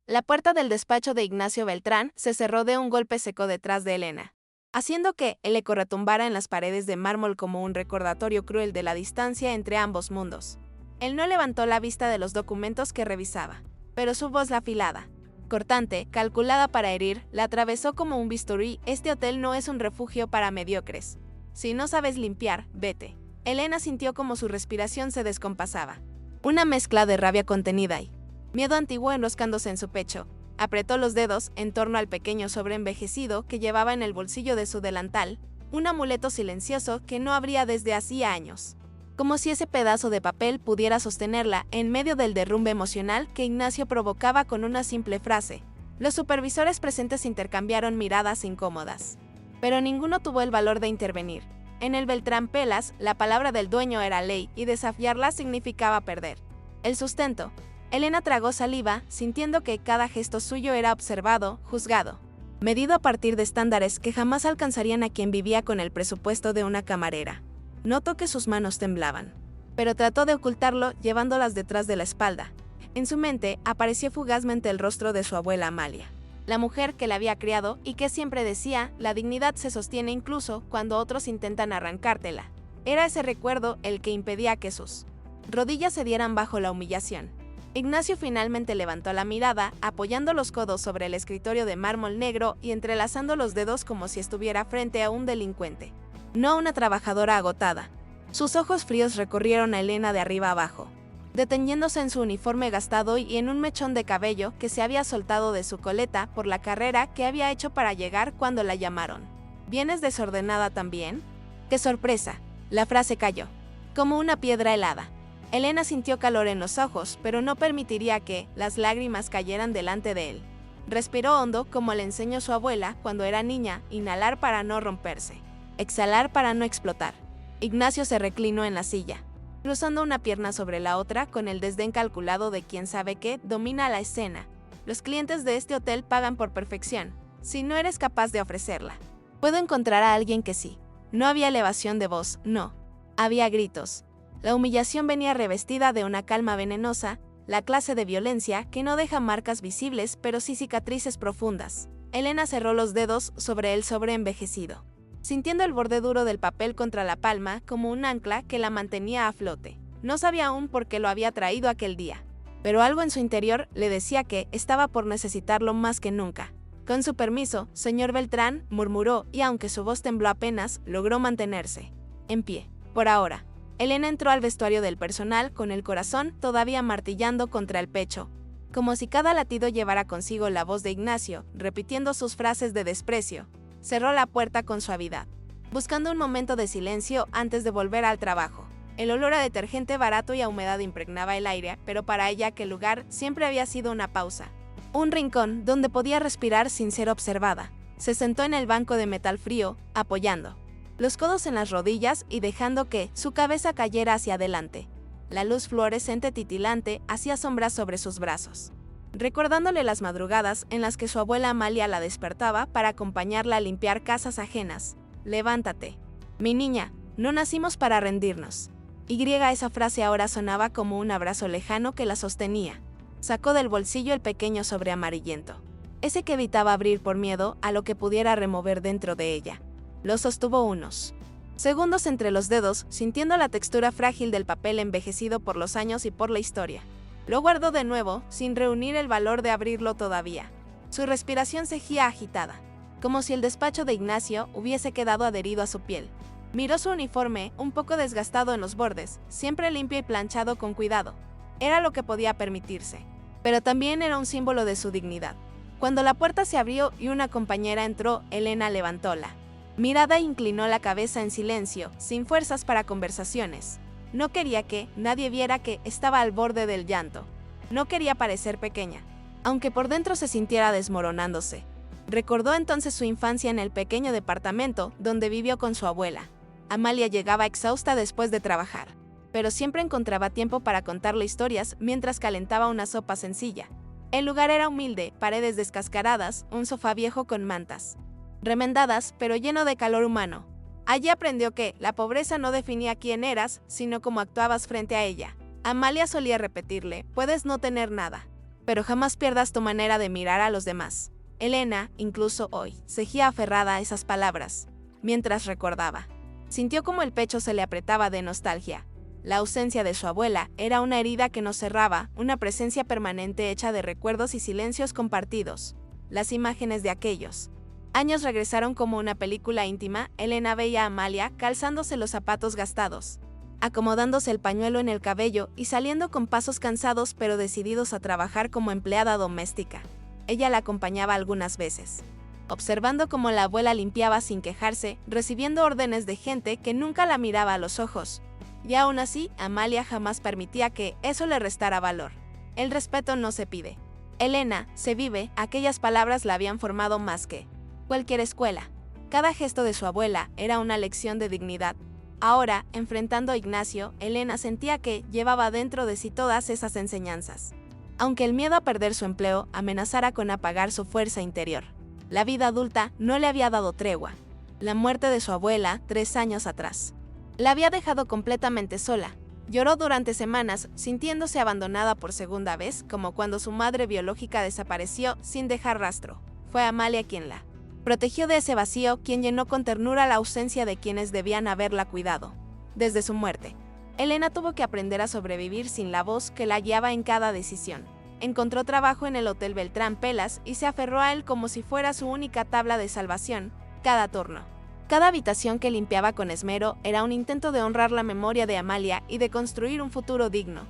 La puerta del despacho de Ignacio Beltrán se cerró de un golpe seco detrás de Elena, haciendo que el eco retumbara en las paredes de mármol como un recordatorio cruel de la distancia entre ambos mundos. Él no levantó la vista de los documentos que revisaba, pero su voz afilada, cortante, calculada para herir, la atravesó como un bisturí. Este hotel no es un refugio para mediocres. Si no sabes limpiar, vete. Elena sintió como su respiración se descompasaba. Una mezcla de rabia contenida y miedo antiguo enroscándose en su pecho. Apretó los dedos en torno al pequeño sobreenvejecido que llevaba en el bolsillo de su delantal, un amuleto silencioso que no abría desde hacía años. Como si ese pedazo de papel pudiera sostenerla en medio del derrumbe emocional que Ignacio provocaba con una simple frase. Los supervisores presentes intercambiaron miradas incómodas, pero ninguno tuvo el valor de intervenir. En el Beltrán Pelas, la palabra del dueño era ley y desafiarla significaba perder el sustento. Elena tragó saliva, sintiendo que cada gesto suyo era observado, juzgado, medido a partir de estándares que jamás alcanzarían a quien vivía con el presupuesto de una camarera. Notó que sus manos temblaban, pero trató de ocultarlo llevándolas detrás de la espalda. En su mente apareció fugazmente el rostro de su abuela Amalia, la mujer que la había criado y que siempre decía, la dignidad se sostiene incluso cuando otros intentan arrancártela. Era ese recuerdo el que impedía que sus rodillas cedieran bajo la humillación. Ignacio finalmente levantó la mirada, apoyando los codos sobre el escritorio de mármol negro y entrelazando los dedos como si estuviera frente a un delincuente, no a una trabajadora agotada. Sus ojos fríos recorrieron a Elena de arriba abajo, deteniéndose en su uniforme gastado y en un mechón de cabello que se había soltado de su coleta por la carrera que había hecho para llegar cuando la llamaron. ¿Vienes desordenada también? ¡Qué sorpresa! La frase cayó, como una piedra helada. Elena sintió calor en los ojos, pero no permitiría que las lágrimas cayeran delante de él. Respiró hondo como le enseñó su abuela cuando era niña, inhalar para no romperse, exhalar para no explotar. Ignacio se reclinó en la silla, cruzando una pierna sobre la otra con el desdén calculado de quien sabe que domina la escena. Los clientes de este hotel pagan por perfección, si no eres capaz de ofrecerla. Puedo encontrar a alguien que sí. No había elevación de voz, no. Había gritos. La humillación venía revestida de una calma venenosa, la clase de violencia que no deja marcas visibles pero sí cicatrices profundas. Elena cerró los dedos sobre el sobreenvejecido, sintiendo el borde duro del papel contra la palma como un ancla que la mantenía a flote. No sabía aún por qué lo había traído aquel día, pero algo en su interior le decía que estaba por necesitarlo más que nunca. Con su permiso, señor Beltrán, murmuró, y aunque su voz tembló apenas, logró mantenerse en pie. Por ahora. Elena entró al vestuario del personal con el corazón todavía martillando contra el pecho, como si cada latido llevara consigo la voz de Ignacio, repitiendo sus frases de desprecio. Cerró la puerta con suavidad, buscando un momento de silencio antes de volver al trabajo. El olor a detergente barato y a humedad impregnaba el aire, pero para ella aquel lugar siempre había sido una pausa, un rincón donde podía respirar sin ser observada. Se sentó en el banco de metal frío, apoyando los codos en las rodillas y dejando que su cabeza cayera hacia adelante. La luz fluorescente titilante hacía sombras sobre sus brazos, recordándole las madrugadas en las que su abuela Amalia la despertaba para acompañarla a limpiar casas ajenas. Levántate, mi niña, no nacimos para rendirnos. Esa frase ahora sonaba como un abrazo lejano que la sostenía. Sacó del bolsillo el pequeño sobre amarillento, ese que evitaba abrir por miedo a lo que pudiera remover dentro de ella. Lo sostuvo unos segundos entre los dedos, sintiendo la textura frágil del papel envejecido por los años y por la historia. Lo guardó de nuevo, sin reunir el valor de abrirlo todavía. Su respiración seguía agitada, como si el despacho de Ignacio hubiese quedado adherido a su piel. Miró su uniforme, un poco desgastado en los bordes, siempre limpio y planchado con cuidado. Era lo que podía permitirse, pero también era un símbolo de su dignidad. Cuando la puerta se abrió y una compañera entró, Elena levantóla mirada e inclinó la cabeza en silencio, sin fuerzas para conversaciones. No quería que nadie viera que estaba al borde del llanto. No quería parecer pequeña, aunque por dentro se sintiera desmoronándose. Recordó entonces su infancia en el pequeño departamento donde vivió con su abuela. Amalia llegaba exhausta después de trabajar, pero siempre encontraba tiempo para contarle historias mientras calentaba una sopa sencilla. El lugar era humilde, paredes descascaradas, un sofá viejo con mantas remendadas, pero lleno de calor humano. Allí aprendió que la pobreza no definía quién eras, sino cómo actuabas frente a ella. Amalia solía repetirle, puedes no tener nada, pero jamás pierdas tu manera de mirar a los demás. Elena, incluso hoy, seguía aferrada a esas palabras, mientras recordaba. Sintió como el pecho se le apretaba de nostalgia. La ausencia de su abuela era una herida que no cerraba, una presencia permanente hecha de recuerdos y silencios compartidos. Las imágenes de aquellos años regresaron como una película íntima. Elena veía a Amalia calzándose los zapatos gastados, acomodándose el pañuelo en el cabello y saliendo con pasos cansados pero decididos a trabajar como empleada doméstica. Ella la acompañaba algunas veces, observando cómo la abuela limpiaba sin quejarse, recibiendo órdenes de gente que nunca la miraba a los ojos. Y aún así, Amalia jamás permitía que eso le restara valor. El respeto no se pide. Elena, se vive. Aquellas palabras la habían formado más que cualquier escuela. Cada gesto de su abuela era una lección de dignidad. Ahora, enfrentando a Ignacio, Elena sentía que llevaba dentro de sí todas esas enseñanzas. Aunque el miedo a perder su empleo amenazara con apagar su fuerza interior, la vida adulta no le había dado tregua. La muerte de su abuela, 3 años atrás, la había dejado completamente sola. Lloró durante semanas, sintiéndose abandonada por segunda vez, como cuando su madre biológica desapareció sin dejar rastro. Fue Amalia quien la protegió de ese vacío, quien llenó con ternura la ausencia de quienes debían haberla cuidado. Desde su muerte, Elena tuvo que aprender a sobrevivir sin la voz que la guiaba en cada decisión. Encontró trabajo en el Hotel Beltrán Pelas y se aferró a él como si fuera su única tabla de salvación. Cada turno, cada habitación que limpiaba con esmero era un intento de honrar la memoria de Amalia y de construir un futuro digno.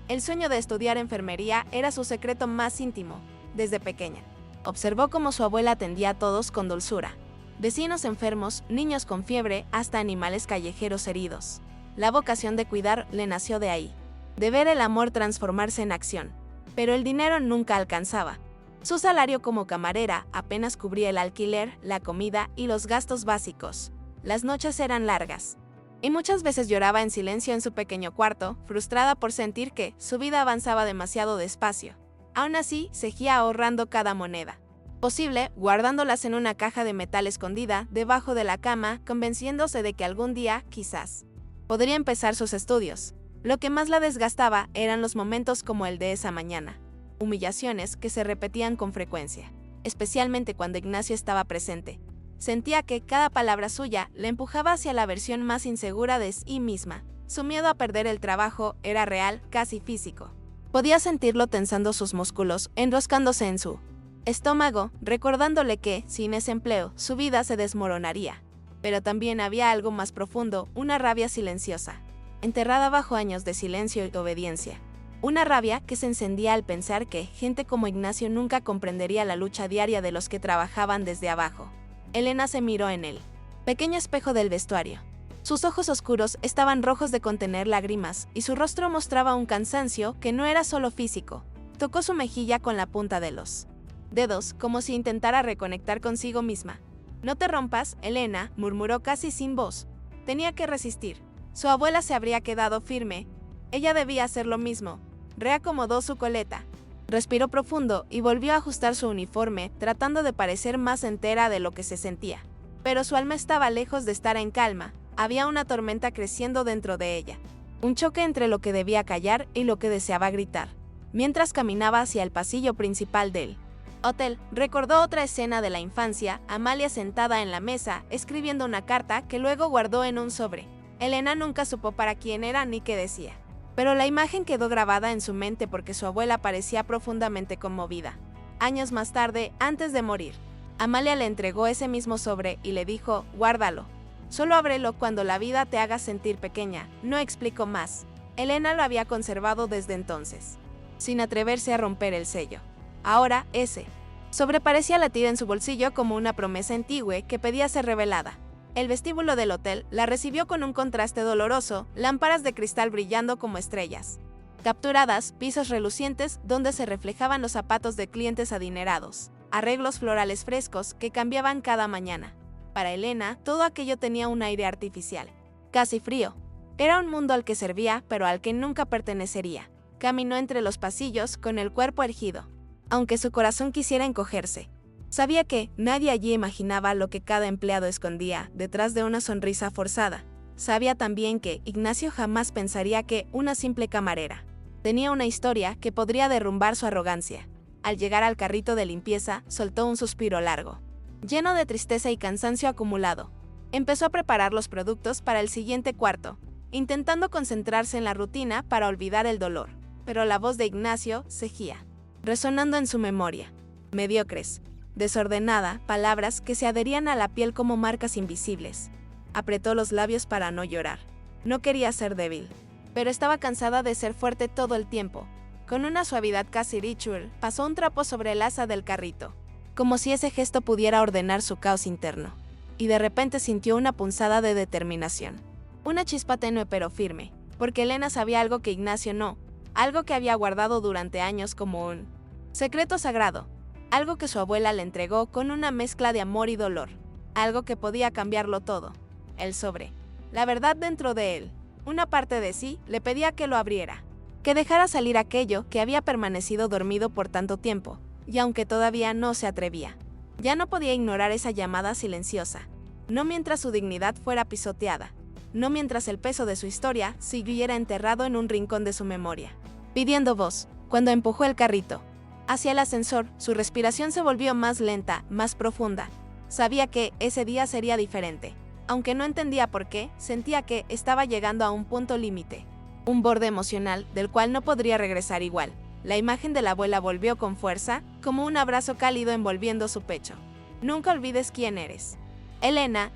El sueño de estudiar enfermería era su secreto más íntimo. Desde pequeña, observó cómo su abuela atendía a todos con dulzura. Vecinos enfermos, niños con fiebre, hasta animales callejeros heridos. La vocación de cuidar le nació de ahí, de ver el amor transformarse en acción. Pero el dinero nunca alcanzaba. Su salario como camarera apenas cubría el alquiler, la comida y los gastos básicos. Las noches eran largas, y muchas veces lloraba en silencio en su pequeño cuarto, frustrada por sentir que su vida avanzaba demasiado despacio. Aún así, seguía ahorrando cada moneda posible, guardándolas en una caja de metal escondida debajo de la cama, convenciéndose de que algún día, quizás, podría empezar sus estudios. Lo que más la desgastaba eran los momentos como el de esa mañana. Humillaciones que se repetían con frecuencia, especialmente cuando Ignacio estaba presente. Sentía que cada palabra suya le empujaba hacia la versión más insegura de sí misma. Su miedo a perder el trabajo era real, casi físico. Podía sentirlo tensando sus músculos, enroscándose en su estómago, recordándole que, sin ese empleo, su vida se desmoronaría. Pero también había algo más profundo, una rabia silenciosa, enterrada bajo años de silencio y obediencia. Una rabia que se encendía al pensar que gente como Ignacio nunca comprendería la lucha diaria de los que trabajaban desde abajo. Elena se miró en el pequeño espejo del vestuario. Sus ojos oscuros estaban rojos de contener lágrimas y su rostro mostraba un cansancio que no era solo físico. Tocó su mejilla con la punta de los dedos, como si intentara reconectar consigo misma. «No te rompas, Elena», murmuró casi sin voz. Tenía que resistir. Su abuela se habría quedado firme. Ella debía hacer lo mismo. Reacomodó su coleta. Respiró profundo y volvió a ajustar su uniforme, tratando de parecer más entera de lo que se sentía. Pero su alma estaba lejos de estar en calma. Había una tormenta creciendo dentro de ella. Un choque entre lo que debía callar y lo que deseaba gritar. Mientras caminaba hacia el pasillo principal del hotel, recordó otra escena de la infancia, Amalia sentada en la mesa, escribiendo una carta que luego guardó en un sobre. Elena nunca supo para quién era ni qué decía. Pero la imagen quedó grabada en su mente porque su abuela parecía profundamente conmovida. Años más tarde, antes de morir, Amalia le entregó ese mismo sobre y le dijo: «Guárdalo. Solo ábrelo cuando la vida te haga sentir pequeña». No explicó más. Elena lo había conservado desde entonces, sin atreverse a romper el sello. Ahora, ese sobre parecía latir en su bolsillo como una promesa antigua que pedía ser revelada. El vestíbulo del hotel la recibió con un contraste doloroso, lámparas de cristal brillando como estrellas capturadas, pisos relucientes donde se reflejaban los zapatos de clientes adinerados, arreglos florales frescos que cambiaban cada mañana. Para Elena, todo aquello tenía un aire artificial, casi frío. Era un mundo al que servía, pero al que nunca pertenecería. Caminó entre los pasillos con el cuerpo erguido, aunque su corazón quisiera encogerse. Sabía que nadie allí imaginaba lo que cada empleado escondía detrás de una sonrisa forzada. Sabía también que Ignacio jamás pensaría que una simple camarera Tenía una historia que podría derrumbar su arrogancia. Al llegar al carrito de limpieza, soltó un suspiro largo, lleno de tristeza y cansancio acumulado. Empezó a preparar los productos para el siguiente cuarto, intentando concentrarse en la rutina para olvidar el dolor. Pero la voz de Ignacio seguía, resonando en su memoria. Mediocres, desordenada, palabras que se adherían a la piel como marcas invisibles. Apretó los labios para no llorar. No quería ser débil, pero estaba cansada de ser fuerte todo el tiempo. Con una suavidad casi ritual, pasó un trapo sobre el asa del carrito, como si ese gesto pudiera ordenar su caos interno. Y de repente sintió una punzada de determinación. Una chispa tenue pero firme, porque Elena sabía algo que Ignacio no, algo que había guardado durante años como un secreto sagrado, algo que su abuela le entregó con una mezcla de amor y dolor, algo que podía cambiarlo todo. El sobre, la verdad dentro de él. Una parte de sí le pedía que lo abriera, que dejara salir aquello que había permanecido dormido por tanto tiempo, y aunque todavía no se atrevía, ya no podía ignorar esa llamada silenciosa, no mientras su dignidad fuera pisoteada, no mientras el peso de su historia siguiera enterrado en un rincón de su memoria. Pidiendo voz, cuando empujó el carrito hacia el ascensor, su respiración se volvió más lenta, más profunda. Sabía que ese día sería diferente. Aunque no entendía por qué, sentía que estaba llegando a un punto límite. Un borde emocional del cual no podría regresar igual. La imagen de la abuela volvió con fuerza, como un abrazo cálido envolviendo su pecho. Nunca olvides quién eres. Elena,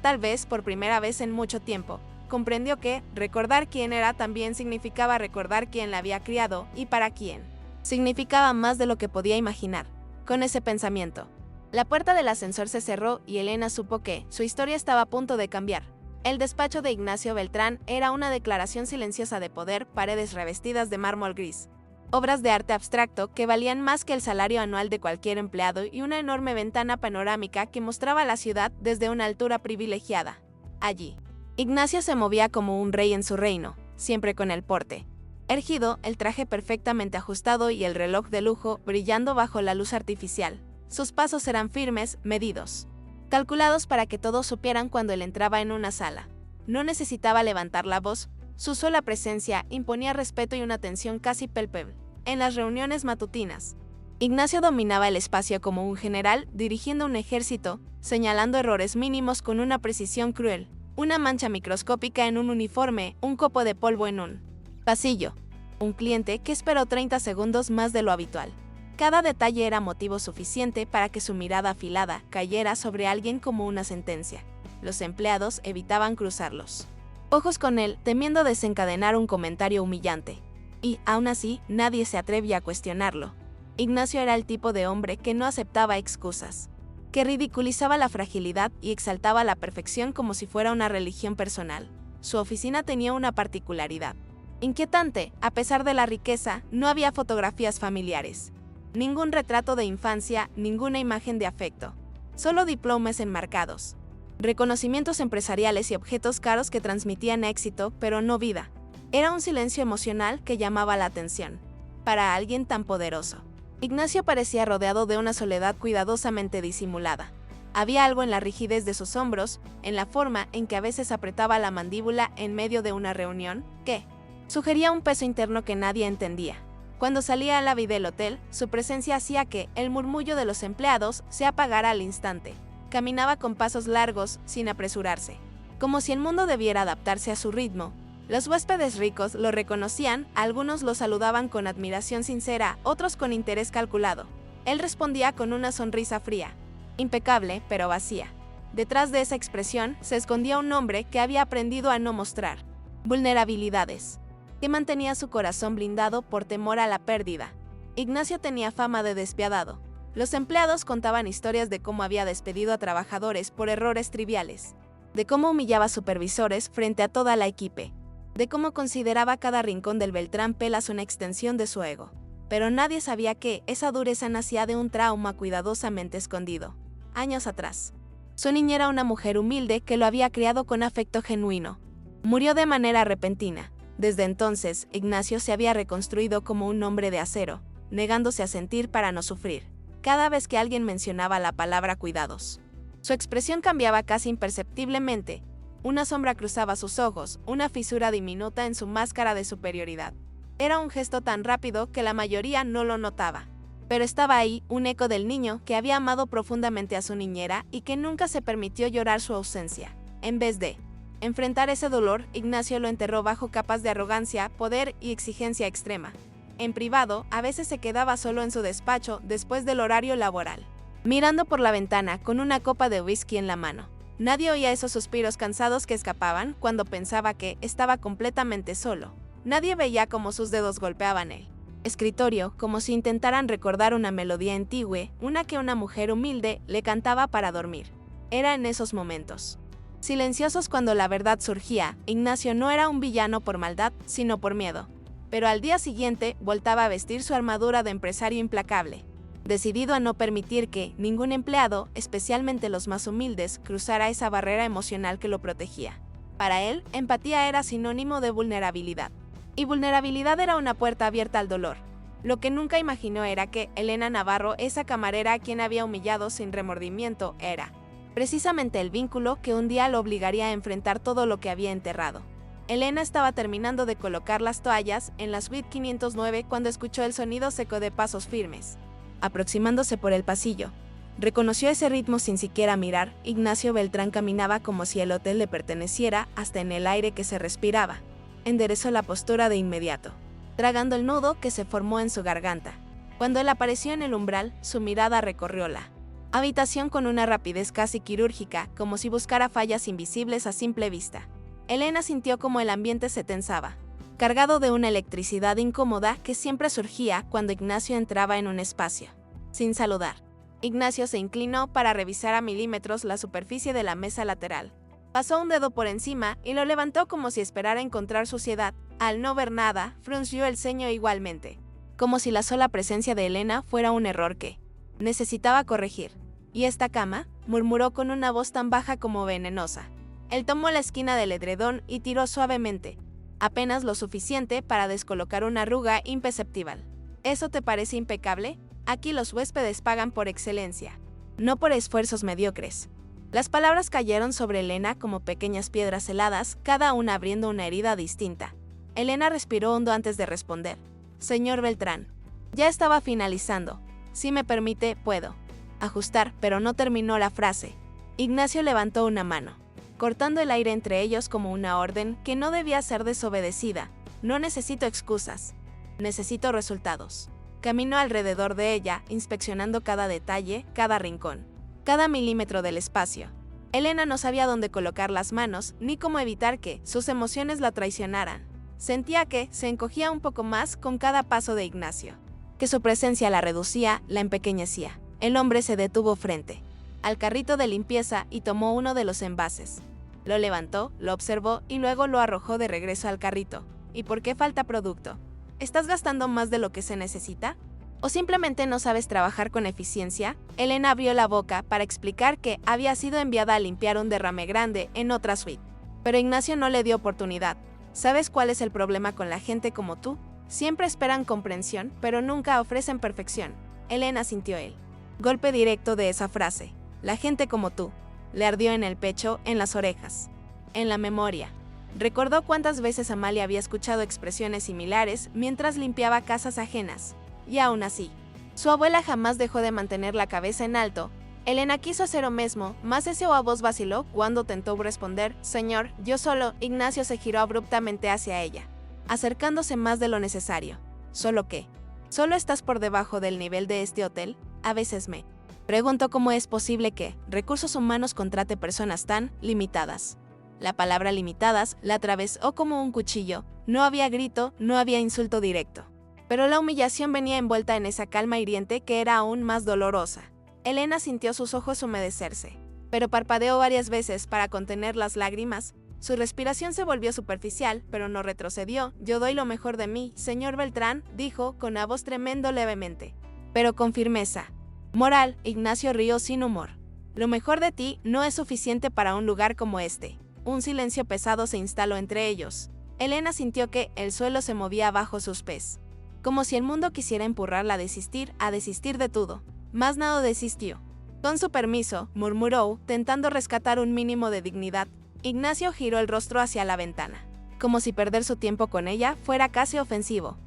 tal vez por primera vez en mucho tiempo, comprendió que recordar quién era también significaba recordar quién la había criado y para quién. Significaba más de lo que podía imaginar. Con ese pensamiento, la puerta del ascensor se cerró y Elena supo que su historia estaba a punto de cambiar. El despacho de Ignacio Beltrán era una declaración silenciosa de poder, paredes revestidas de mármol gris, obras de arte abstracto que valían más que el salario anual de cualquier empleado y una enorme ventana panorámica que mostraba la ciudad desde una altura privilegiada. Allí, Ignacio se movía como un rey en su reino, siempre con el porte erguido, el traje perfectamente ajustado y el reloj de lujo brillando bajo la luz artificial. Sus pasos eran firmes, medidos, calculados para que todos supieran cuando él entraba en una sala. No necesitaba levantar la voz, su sola presencia imponía respeto y una tensión casi palpable. En las reuniones matutinas, Ignacio dominaba el espacio como un general dirigiendo un ejército, señalando errores mínimos con una precisión cruel. Una mancha microscópica en un uniforme, un copo de polvo en un pasillo. Un cliente que esperó 30 segundos más de lo habitual. Cada detalle era motivo suficiente para que su mirada afilada cayera sobre alguien como una sentencia. Los empleados evitaban cruzarlos ojos con él, temiendo desencadenar un comentario humillante. Y, aún así, nadie se atrevía a cuestionarlo. Ignacio era el tipo de hombre que no aceptaba excusas, que ridiculizaba la fragilidad y exaltaba la perfección como si fuera una religión personal. Su oficina tenía una particularidad inquietante. A pesar de la riqueza, no había fotografías familiares. Ningún retrato de infancia, ninguna imagen de afecto. Solo diplomas enmarcados, reconocimientos empresariales y objetos caros que transmitían éxito, pero no vida. Era un silencio emocional que llamaba la atención. Para alguien tan poderoso, Ignacio parecía rodeado de una soledad cuidadosamente disimulada. Había algo en la rigidez de sus hombros, en la forma en que a veces apretaba la mandíbula en medio de una reunión, que sugería un peso interno que nadie entendía. Cuando salía al lobby del hotel, su presencia hacía que el murmullo de los empleados se apagara al instante. Caminaba con pasos largos, sin apresurarse, como si el mundo debiera adaptarse a su ritmo. Los huéspedes ricos lo reconocían, algunos lo saludaban con admiración sincera, otros con interés calculado. Él respondía con una sonrisa fría, impecable, pero vacía. Detrás de esa expresión se escondía un hombre que había aprendido a no mostrar vulnerabilidades, que mantenía su corazón blindado por temor a la pérdida. Ignacio tenía fama de despiadado. Los empleados contaban historias de cómo había despedido a trabajadores por errores triviales, de cómo humillaba a supervisores frente a toda la equipe, de cómo consideraba cada rincón del Beltrán Pelas una extensión de su ego. Pero nadie sabía que esa dureza nacía de un trauma cuidadosamente escondido. Años atrás, su niña era una mujer humilde que lo había criado con afecto genuino. Murió de manera repentina. Desde entonces, Ignacio se había reconstruido como un hombre de acero, negándose a sentir para no sufrir. Cada vez que alguien mencionaba la palabra cuidados, su expresión cambiaba casi imperceptiblemente. Una sombra cruzaba sus ojos, una fisura diminuta en su máscara de superioridad. Era un gesto tan rápido que la mayoría no lo notaba. Pero estaba ahí un eco del niño que había amado profundamente a su niñera y que nunca se permitió llorar su ausencia. En vez de enfrentar ese dolor, Ignacio lo enterró bajo capas de arrogancia, poder y exigencia extrema. En privado, a veces se quedaba solo en su despacho después del horario laboral, mirando por la ventana con una copa de whisky en la mano. Nadie oía esos suspiros cansados que escapaban cuando pensaba que estaba completamente solo. Nadie veía cómo sus dedos golpeaban el escritorio, como si intentaran recordar una melodía antigua, una que una mujer humilde le cantaba para dormir. Era en esos momentos silenciosos cuando la verdad surgía. Ignacio no era un villano por maldad, sino por miedo. Pero al día siguiente voltaba a vestir su armadura de empresario implacable, decidido a no permitir que ningún empleado, especialmente los más humildes, cruzara esa barrera emocional que lo protegía. Para él, empatía era sinónimo de vulnerabilidad. Y vulnerabilidad era una puerta abierta al dolor. Lo que nunca imaginó era que Elena Navarro, esa camarera a quien había humillado sin remordimiento, era precisamente el vínculo que un día lo obligaría a enfrentar todo lo que había enterrado. Elena estaba terminando de colocar las toallas en la suite 509 cuando escuchó el sonido seco de pasos firmes, aproximándose por el pasillo. Reconoció ese ritmo sin siquiera mirar. Ignacio Beltrán caminaba como si el hotel le perteneciera, hasta en el aire que se respiraba. Enderezó la postura de inmediato, tragando el nudo que se formó en su garganta. Cuando él apareció en el umbral, su mirada recorrió la habitación con una rapidez casi quirúrgica, como si buscara fallas invisibles a simple vista. Elena sintió como el ambiente se tensaba, cargado de una electricidad incómoda que siempre surgía cuando Ignacio entraba en un espacio. Sin saludar, Ignacio se inclinó para revisar a milímetros la superficie de la mesa lateral. Pasó un dedo por encima y lo levantó como si esperara encontrar suciedad. Al no ver nada, frunció el ceño igualmente, como si la sola presencia de Elena fuera un error que necesitaba corregir. ¿Y esta cama?, murmuró con una voz tan baja como venenosa. Él tomó la esquina del edredón y tiró suavemente, apenas lo suficiente para descolocar una arruga imperceptible. ¿Eso te parece impecable? Aquí los huéspedes pagan por excelencia, no por esfuerzos mediocres. Las palabras cayeron sobre Elena como pequeñas piedras heladas, cada una abriendo una herida distinta. Elena respiró hondo antes de responder. Señor Beltrán. Ya estaba finalizando. Si me permite, puedo ajustar, pero no terminó la frase. Ignacio levantó una mano, cortando el aire entre ellos como una orden que no debía ser desobedecida. No necesito excusas. Necesito resultados. Caminó alrededor de ella, inspeccionando cada detalle, cada rincón, cada milímetro del espacio. Elena no sabía dónde colocar las manos, ni cómo evitar que sus emociones la traicionaran. Sentía que se encogía un poco más con cada paso de Ignacio, que su presencia la reducía, la empequeñecía. El hombre se detuvo frente al carrito de limpieza y tomó uno de los envases. Lo levantó, lo observó y luego lo arrojó de regreso al carrito. ¿Y por qué falta producto? ¿Estás gastando más de lo que se necesita? ¿O simplemente no sabes trabajar con eficiencia? Elena abrió la boca para explicar que había sido enviada a limpiar un derrame grande en otra suite. Pero Ignacio no le dio oportunidad. ¿Sabes cuál es el problema con la gente como tú? Siempre esperan comprensión, pero nunca ofrecen perfección. Elena sintió el golpe directo de esa frase. La gente como tú. Le ardió en el pecho, en las orejas, en la memoria. Recordó cuántas veces Amalia había escuchado expresiones similares mientras limpiaba casas ajenas. Y aún así, su abuela jamás dejó de mantener la cabeza en alto. Elena quiso hacer lo mismo, mas ese voz vaciló cuando tentó responder. Señor, yo solo. Ignacio se giró abruptamente hacia ella, acercándose más de lo necesario. ¿Solo qué? ¿Solo estás por debajo del nivel de este hotel? A veces me pregunto cómo es posible que Recursos Humanos contrate personas tan limitadas. La palabra limitadas la atravesó como un cuchillo. No había grito, no había insulto directo. Pero la humillación venía envuelta en esa calma hiriente que era aún más dolorosa. Elena sintió sus ojos humedecerse, pero parpadeó varias veces para contener las lágrimas. Su respiración se volvió superficial, pero no retrocedió. Yo doy lo mejor de mí, señor Beltrán, dijo con una voz tremendo levemente, pero con firmeza. Moral, Ignacio rió sin humor. Lo mejor de ti no es suficiente para un lugar como este. Un silencio pesado se instaló entre ellos. Elena sintió que el suelo se movía bajo sus pies, como si el mundo quisiera empurrarla a desistir de todo. Mas nada desistió. Con su permiso, murmuró, tentando rescatar un mínimo de dignidad. Ignacio giró el rostro hacia la ventana, como si perder su tiempo con ella fuera casi ofensivo.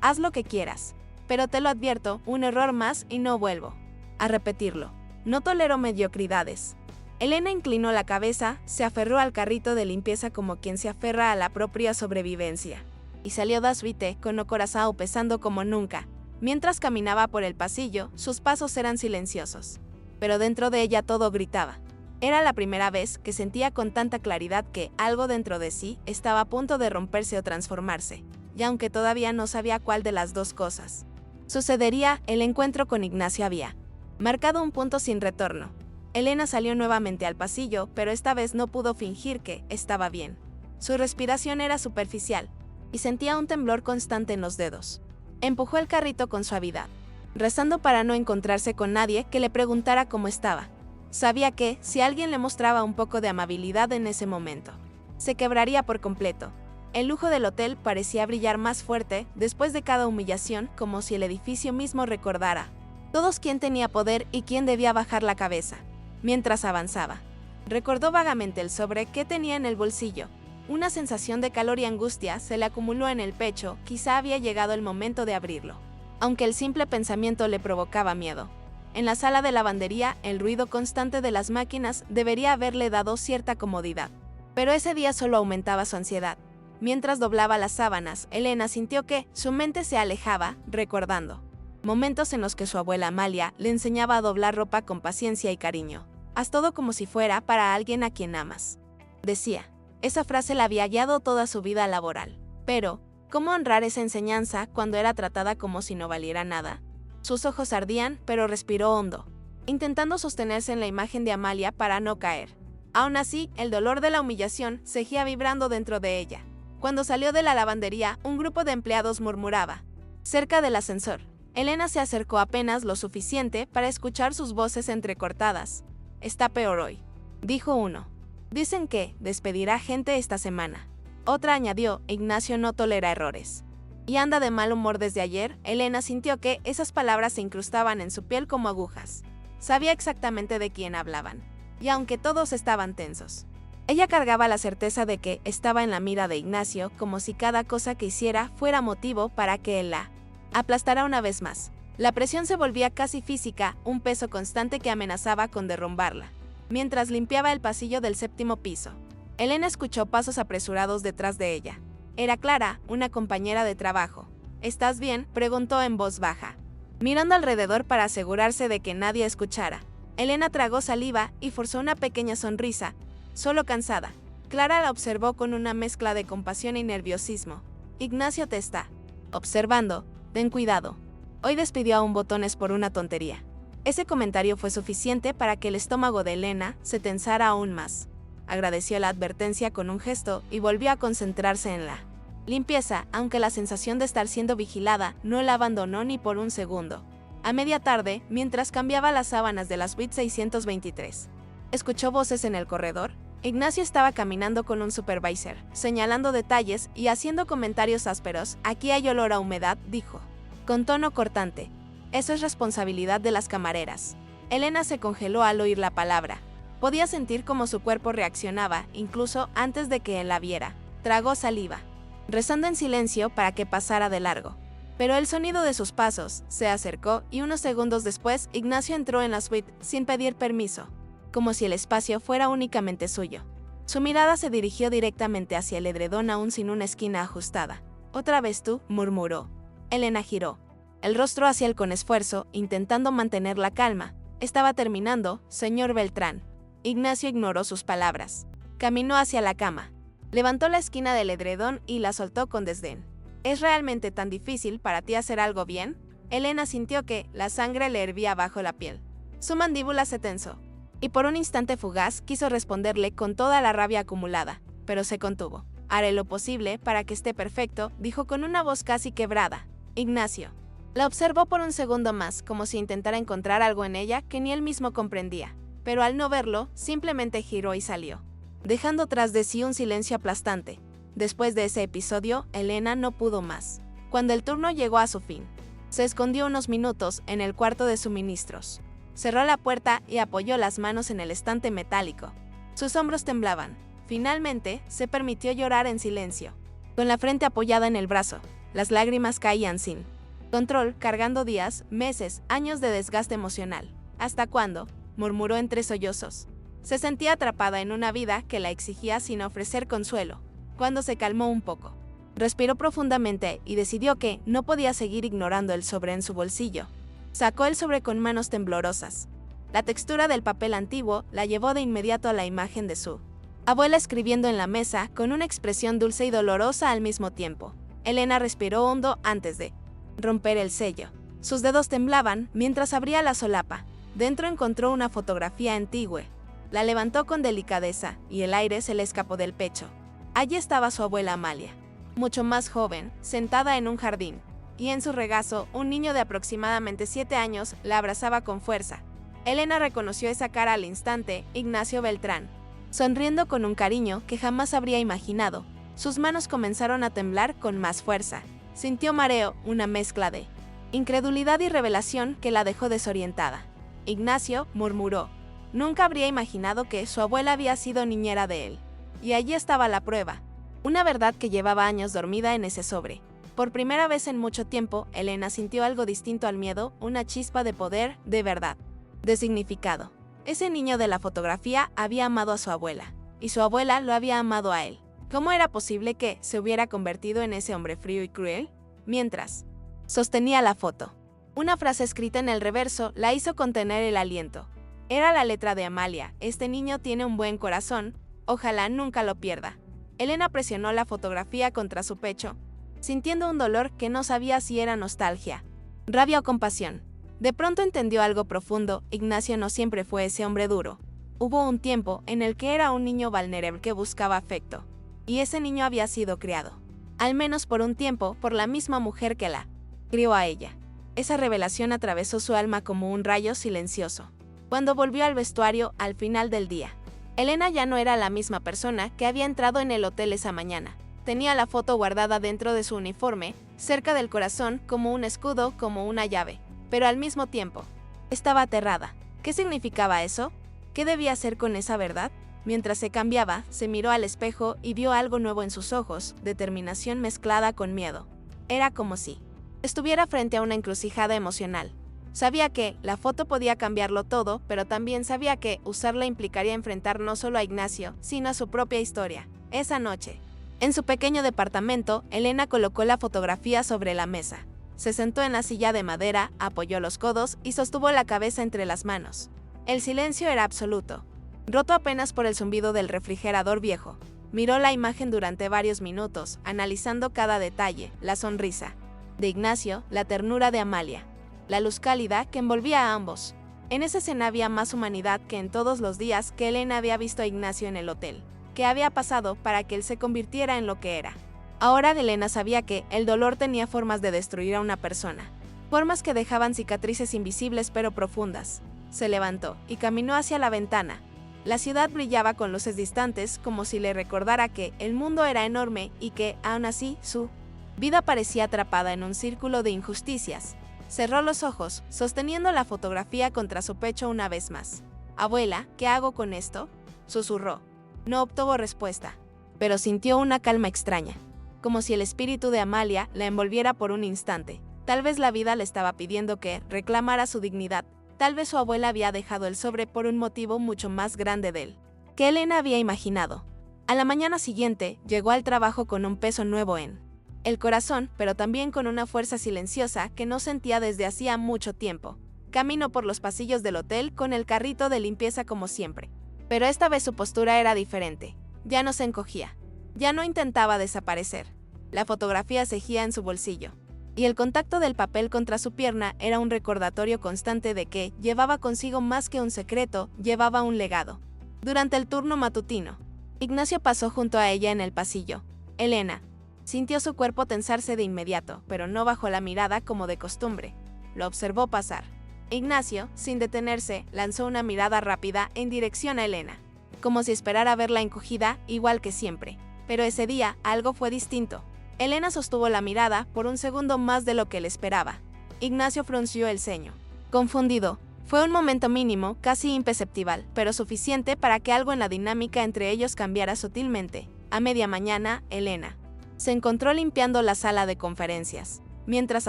haz lo que quieras. Pero te lo advierto, un error más y no vuelvo a repetirlo. No tolero mediocridades. Elena inclinó la cabeza, se aferró al carrito de limpieza como quien se aferra a la propia sobrevivencia. Y salió da suite con o corazao pesando como nunca. Mientras caminaba por el pasillo, sus pasos eran silenciosos. Pero dentro de ella todo gritaba. Era la primera vez que sentía con tanta claridad que algo dentro de sí estaba a punto de romperse o transformarse, y aunque todavía no sabía cuál de las dos cosas sucedería, el encuentro con Ignacio había marcado un punto sin retorno. Elena salió nuevamente al pasillo, pero esta vez no pudo fingir que estaba bien. Su respiración era superficial, y sentía un temblor constante en los dedos. Empujó el carrito con suavidad, rezando para no encontrarse con nadie que le preguntara cómo estaba. Sabía que, si alguien le mostraba un poco de amabilidad en ese momento, se quebraría por completo. El lujo del hotel parecía brillar más fuerte después de cada humillación, como si el edificio mismo recordara todos quién tenía poder y quién debía bajar la cabeza. Mientras avanzaba, recordó vagamente el sobre que tenía en el bolsillo. Una sensación de calor y angustia se le acumuló en el pecho, quizá había llegado el momento de abrirlo, aunque el simple pensamiento le provocaba miedo. En la sala de lavandería, el ruido constante de las máquinas debería haberle dado cierta comodidad, pero ese día solo aumentaba su ansiedad. Mientras doblaba las sábanas, Elena sintió que su mente se alejaba, recordando momentos en los que su abuela Amalia le enseñaba a doblar ropa con paciencia y cariño. Haz todo como si fuera para alguien a quien amas, decía. Esa frase la había guiado toda su vida laboral. Pero, ¿cómo honrar esa enseñanza cuando era tratada como si no valiera nada? Sus ojos ardían, pero respiró hondo, intentando sostenerse en la imagen de Amalia para no caer. Aún así, el dolor de la humillación seguía vibrando dentro de ella. Cuando salió de la lavandería, un grupo de empleados murmuraba cerca del ascensor. Elena se acercó apenas lo suficiente para escuchar sus voces entrecortadas. Está peor hoy, dijo uno. Dicen que despedirá gente esta semana. Otra añadió, Ignacio no tolera errores. Y anda de mal humor desde ayer. Elena sintió que esas palabras se incrustaban en su piel como agujas. Sabía exactamente de quién hablaban. Y aunque todos estaban tensos, ella cargaba la certeza de que estaba en la mira de Ignacio, como si cada cosa que hiciera fuera motivo para que él la aplastara una vez más. La presión se volvía casi física, un peso constante que amenazaba con derrumbarla. Mientras limpiaba el pasillo del 7º piso, Elena escuchó pasos apresurados detrás de ella. Era Clara, una compañera de trabajo. ¿Estás bien?, preguntó en voz baja, mirando alrededor para asegurarse de que nadie escuchara. Elena tragó saliva y forzó una pequeña sonrisa, solo cansada. Clara la observó con una mezcla de compasión y nerviosismo. Ignacio te está observando, ten cuidado. Hoy despidió a un botones por una tontería. Ese comentario fue suficiente para que el estómago de Elena se tensara aún más. Agradeció la advertencia con un gesto y volvió a concentrarse en la limpieza, aunque la sensación de estar siendo vigilada no la abandonó ni por un segundo. A media tarde, mientras cambiaba las sábanas de la suite 623, escuchó voces en el corredor. Ignacio estaba caminando con un supervisor, señalando detalles y haciendo comentarios ásperos. Aquí hay olor a humedad, dijo, con tono cortante. Eso es responsabilidad de las camareras. Elena se congeló al oír la palabra. Podía sentir cómo su cuerpo reaccionaba, incluso antes de que él la viera. Tragó saliva, rezando en silencio para que pasara de largo. Pero el sonido de sus pasos se acercó y unos segundos después Ignacio entró en la suite sin pedir permiso, como si el espacio fuera únicamente suyo. Su mirada se dirigió directamente hacia el edredón aún sin una esquina ajustada. «Otra vez tú», murmuró. Elena giró el rostro hacia él con esfuerzo, intentando mantener la calma. «Estaba terminando, señor Beltrán». Ignacio ignoró sus palabras. Caminó hacia la cama. Levantó la esquina del edredón y la soltó con desdén. ¿Es realmente tan difícil para ti hacer algo bien? Elena sintió que la sangre le hervía bajo la piel. Su mandíbula se tensó, y por un instante fugaz quiso responderle con toda la rabia acumulada, pero se contuvo. «Haré lo posible para que esté perfecto», dijo con una voz casi quebrada. Ignacio la observó por un segundo más, como si intentara encontrar algo en ella que ni él mismo comprendía, pero al no verlo, simplemente giró y salió, dejando tras de sí un silencio aplastante. Después de ese episodio, Elena no pudo más. Cuando el turno llegó a su fin, se escondió unos minutos en el cuarto de suministros. Cerró la puerta y apoyó las manos en el estante metálico. Sus hombros temblaban. Finalmente, se permitió llorar en silencio, con la frente apoyada en el brazo. Las lágrimas caían sin control, cargando días, meses, años de desgaste emocional. ¿Hasta cuándo?, murmuró entre sollozos. Se sentía atrapada en una vida que la exigía sin ofrecer consuelo. Cuando se calmó un poco, respiró profundamente y decidió que no podía seguir ignorando el sobre en su bolsillo. Sacó el sobre con manos temblorosas. La textura del papel antiguo la llevó de inmediato a la imagen de su abuela escribiendo en la mesa con una expresión dulce y dolorosa al mismo tiempo. Elena respiró hondo antes de romper el sello. Sus dedos temblaban mientras abría la solapa. Dentro encontró una fotografía antigua. La levantó con delicadeza y el aire se le escapó del pecho. Allí estaba su abuela Amalia, mucho más joven, sentada en un jardín, y en su regazo un niño de aproximadamente 7 años la abrazaba con fuerza. Elena reconoció esa cara al instante: Ignacio Beltrán. Sonriendo con un cariño que jamás habría imaginado, sus manos comenzaron a temblar con más fuerza. Sintió mareo, una mezcla de incredulidad y revelación que la dejó desorientada. Ignacio, murmuró. Nunca habría imaginado que su abuela había sido niñera de él. Y allí estaba la prueba. Una verdad que llevaba años dormida en ese sobre. Por primera vez en mucho tiempo, Elena sintió algo distinto al miedo, una chispa de poder, de verdad, de significado. Ese niño de la fotografía había amado a su abuela, y su abuela lo había amado a él. ¿Cómo era posible que se hubiera convertido en ese hombre frío y cruel? Mientras sostenía la foto, una frase escrita en el reverso la hizo contener el aliento. Era la letra de Amalia: este niño tiene un buen corazón, ojalá nunca lo pierda. Elena presionó la fotografía contra su pecho, sintiendo un dolor que no sabía si era nostalgia, rabia o compasión. De pronto entendió algo profundo: Ignacio no siempre fue ese hombre duro. Hubo un tiempo en el que era un niño vulnerable que buscaba afecto. Y ese niño había sido criado, al menos por un tiempo, por la misma mujer que la crió a ella. Esa revelación atravesó su alma como un rayo silencioso. Cuando volvió al vestuario al final del día, Elena ya no era la misma persona que había entrado en el hotel esa mañana. Tenía la foto guardada dentro de su uniforme, cerca del corazón, como un escudo, como una llave. Pero al mismo tiempo, estaba aterrada. ¿Qué significaba eso? ¿Qué debía hacer con esa verdad? Mientras se cambiaba, se miró al espejo y vio algo nuevo en sus ojos: determinación mezclada con miedo. Era como si estuviera frente a una encrucijada emocional. Sabía que la foto podía cambiarlo todo, pero también sabía que usarla implicaría enfrentar no solo a Ignacio, sino a su propia historia. Esa noche, en su pequeño departamento, Elena colocó la fotografía sobre la mesa. Se sentó en la silla de madera, apoyó los codos y sostuvo la cabeza entre las manos. El silencio era absoluto, roto apenas por el zumbido del refrigerador viejo. Miró la imagen durante varios minutos, analizando cada detalle: la sonrisa de Ignacio, la ternura de Amalia, la luz cálida que envolvía a ambos. En esa escena había más humanidad que en todos los días que Elena había visto a Ignacio en el hotel. ¿Qué había pasado para que él se convirtiera en lo que era? Ahora Elena sabía que el dolor tenía formas de destruir a una persona, formas que dejaban cicatrices invisibles pero profundas. Se levantó y caminó hacia la ventana. La ciudad brillaba con luces distantes, como si le recordara que el mundo era enorme y que, aún así, su vida parecía atrapada en un círculo de injusticias. Cerró los ojos, sosteniendo la fotografía contra su pecho una vez más. «Abuela, ¿qué hago con esto?», susurró. No obtuvo respuesta, pero sintió una calma extraña, como si el espíritu de Amalia la envolviera por un instante. Tal vez la vida le estaba pidiendo que reclamara su dignidad. Tal vez su abuela había dejado el sobre por un motivo mucho más grande de él que Elena había imaginado. A la mañana siguiente, llegó al trabajo con un peso nuevo en el corazón, pero también con una fuerza silenciosa que no sentía desde hacía mucho tiempo. Caminó por los pasillos del hotel con el carrito de limpieza como siempre. Pero esta vez su postura era diferente. Ya no se encogía. Ya no intentaba desaparecer. La fotografía cejía en su bolsillo, y el contacto del papel contra su pierna era un recordatorio constante de que llevaba consigo más que un secreto, llevaba un legado. Durante el turno matutino, Ignacio pasó junto a ella en el pasillo. Elena sintió su cuerpo tensarse de inmediato, pero no bajó la mirada como de costumbre. Lo observó pasar. Ignacio, sin detenerse, lanzó una mirada rápida en dirección a Elena, como si esperara verla encogida, igual que siempre. Pero ese día algo fue distinto. Elena sostuvo la mirada por un segundo más de lo que él esperaba. Ignacio frunció el ceño, confundido. Fue un momento mínimo, casi imperceptible, pero suficiente para que algo en la dinámica entre ellos cambiara sutilmente. A media mañana, Elena Se encontró limpiando la sala de conferencias, mientras